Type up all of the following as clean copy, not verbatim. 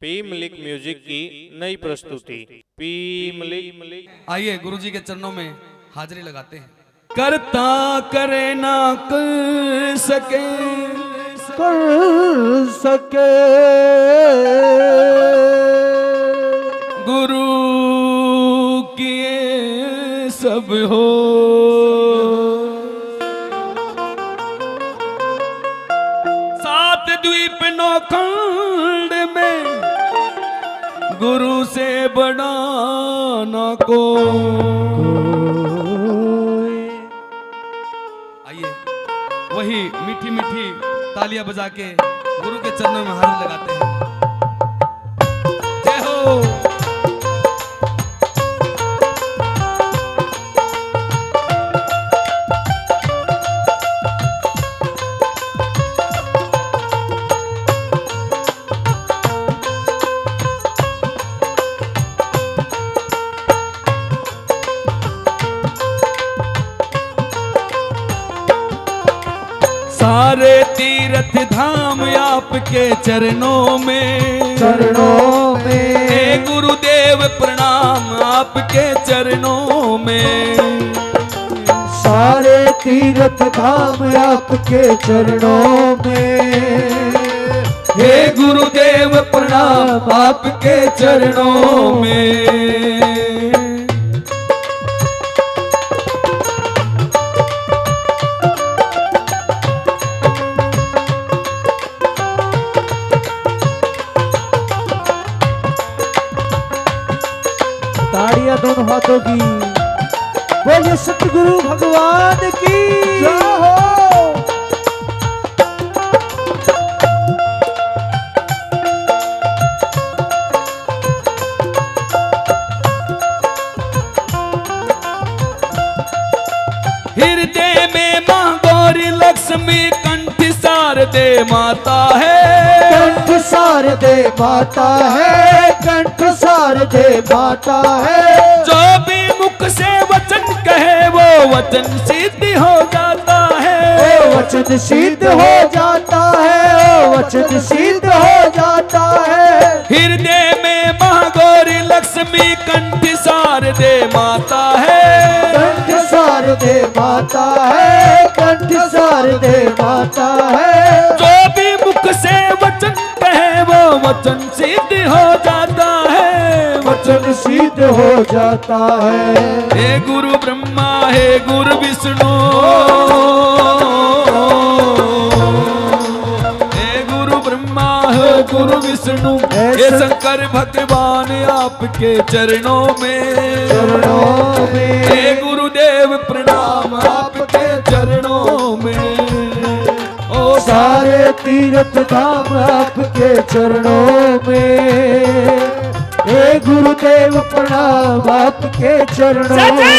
P Malik music की नई प्रस्तुति पी मलिक। आइए गुरुजी के चरणों में हाजिरी लगाते हैं। करता करे ना कर सके गुरु किए सब हो। सात द्वीप नौखंड में गुरु से बड़ा ना को। आइए वही मीठी मीठी तालियां बजा के गुरु के चरणों में हाथ लगाते हैं। जय हो। सारे तीर्थ धाम आपके चरणों में हे गुरुदेव प्रणाम आपके चरणों में। सारे तीर्थ धाम आपके चरणों में हे गुरुदेव प्रणाम आपके चरणों में। ताड़ियां दोनों हाथों की। बोलिए सतगुरु भगवान की जय हो। हृदय में मां गौरी लक्ष्मी कंठ शारदे माता है। कंठ शारदे माता है, कंठ शारदे माता है। जो भी मुख से वचन कहे वो वचन सिद्ध हो जाता है। ओ वचन सिद्ध हो जाता है, ओ वचन सिद्ध हो जाता है। हृदय में मां गौरी लक्ष्मी कंठ शारदे माता है। कंठ शारदे माता है, कंठ शारदे माता है। जो भी मुख से वचन कहे वो वचन सिद्ध हो जाता है। वचन सिद्ध हो जाता है। हे गुरु ब्रह्मा हे गुरु विष्णु हे गुरु ब्रह्मा हे गुरु विष्णु हे शंकर भगवान आपके चरणों में। हे गुरुदेव प्रणाम आपके चरणों में। ओ सारे तीर्थ धाम आपके चरणों में। हे गुरुदेव प्रणाम आपके चरणों में।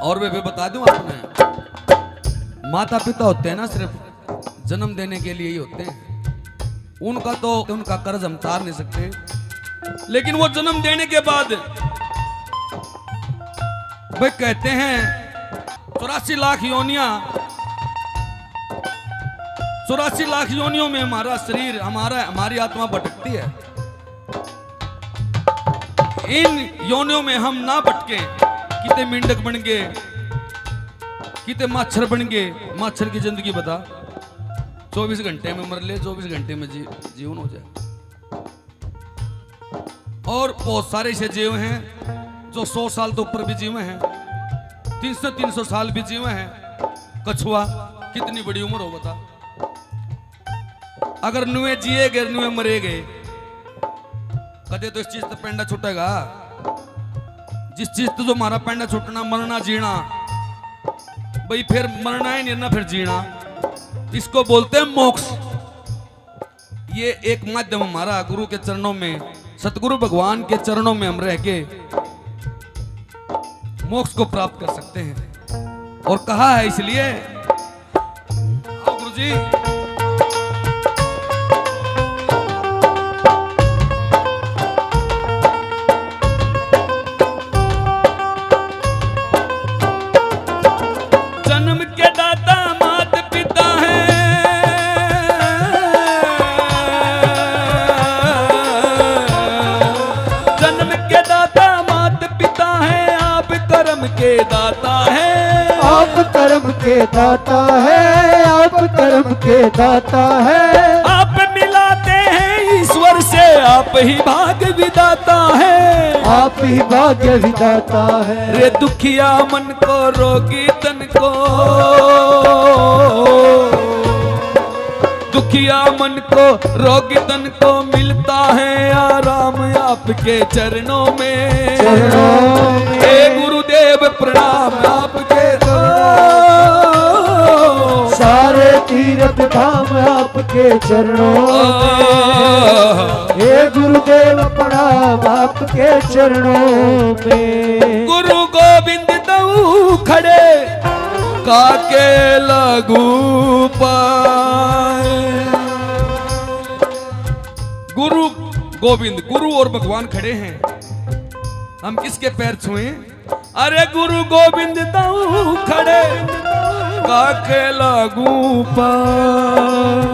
और वे बता दूं आपने, माता पिता होते हैं ना सिर्फ जन्म देने के लिए ही होते हैं। उनका कर्ज हम तार नहीं सकते। लेकिन वो जन्म देने के बाद वे कहते हैं 84 लाख योनियां, 84 लाख योनियों में हमारा शरीर हमारी आत्मा भटकती है। इन योनियों में हम ना भटके, किते मेंढक बन गए, किते माछर बन गए। माछर की जिंदगी बता 24 घंटे में मर ले, 24 घंटे में जीवन हो जाए। और बहुत सारे ऐसे जीव हैं जो 100 साल तो ऊपर भी जीवे हैं, 300 साल भी जीवे हैं। कछुआ कितनी बड़ी उम्र हो बता। अगर नुए जिए गए नुए मरे गए, कदे तो इस चीज तो पेंडा छूटेगा। जिस चीज तो जो हमारा पैंडा छूटना, मरना जीना, भाई फिर मरना ही नहीं ना फिर जीना, इसको बोलते हैं मोक्ष। ये एक माध्यम हमारा गुरु के चरणों में, सतगुरु भगवान के चरणों में हम रह के मोक्ष को प्राप्त कर सकते हैं। और कहा है इसलिए, आओ गुरु जी, जन्म के दाता माता पिता है, जन्म के दाता माता पिता है, आप कर्म के दाता है, आप कर्म के दाता है, आप कर्म के दाता है। आप मिलाते हैं ईश्वर से, आप ही भाग्य विदाता है, आप ही भाग्य विदाता है। रे दुखिया मन को, रोगी तन को, दुखिया मन को, रोगी तन को मिलता है आराम आपके चरणों में। चरणों में हे गुरुदेव प्रणाम आपके सारे तीर्थ धाम आपके चरणों में। हे गुरुदेव प्रणाम आपके चरणों में। गुरु गोविंद दऊ खड़े काके लगू पाए। गुरु गोविंद, गुरु और भगवान खड़े हैं, हम किसके पैर छुए? अरे गुरु गोविंद दऊ खड़े काके लगू पाए।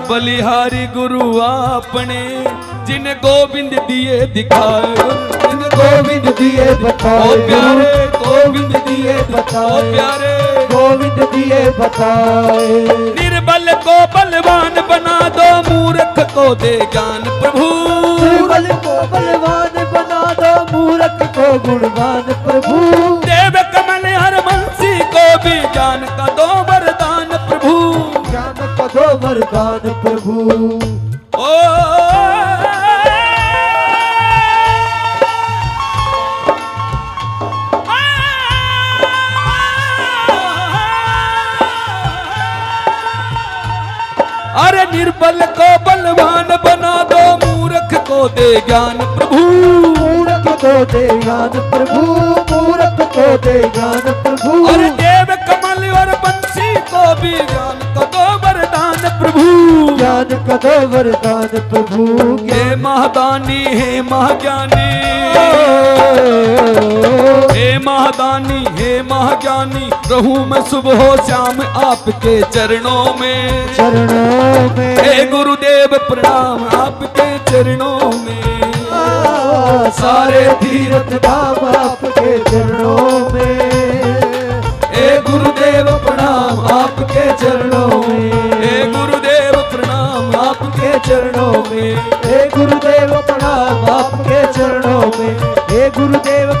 बलिहारी गुरु आपने जिन्हें गोविंद दिए दिखाए, जिन्हें गोविंद दिए बताए, ओ प्यारे गोविंद दिए बताए, ओ प्यारे गोविंद दिए बताए। निर्बल को बलवान बना दो, मूर्ख को दे ज्ञान प्रभु। निर्बल को बलवान बना दो, मूर्ख को गुणवान प्रभु। देव कमल हर बंसी को भी ज्ञान का दो वरदान प्रभु। ज्ञान का दो वरदान प्रभु। ओ अरे निर्बल को बलवान बना दो, मूर्ख को दे ज्ञान प्रभु। मूर्ख को दे ज्ञान प्रभु, मूर्ख को दे ज्ञान प्रभु। अरे देव कमल और बंसी को भी ज्ञान का दो वरदान प्रभु। ज्ञान का दो वरदान प्रभु। हे महादानी, हे महाज्ञानी, हे महादानी, हे महाज्ञानी, रहूं मैं सुबह शाम आपके चरणों में। चरणों में हे गुरुदेव प्रणाम आपके चरणों में। सारे तीर्थ धाम आपके चरणों में। हे गुरुदेव प्रणाम आपके चरणों में। हे गुरुदेव प्रणाम आपके चरणों में। हे गुरुदेव प्रणाम आपके चरणों में। हे गुरुदेव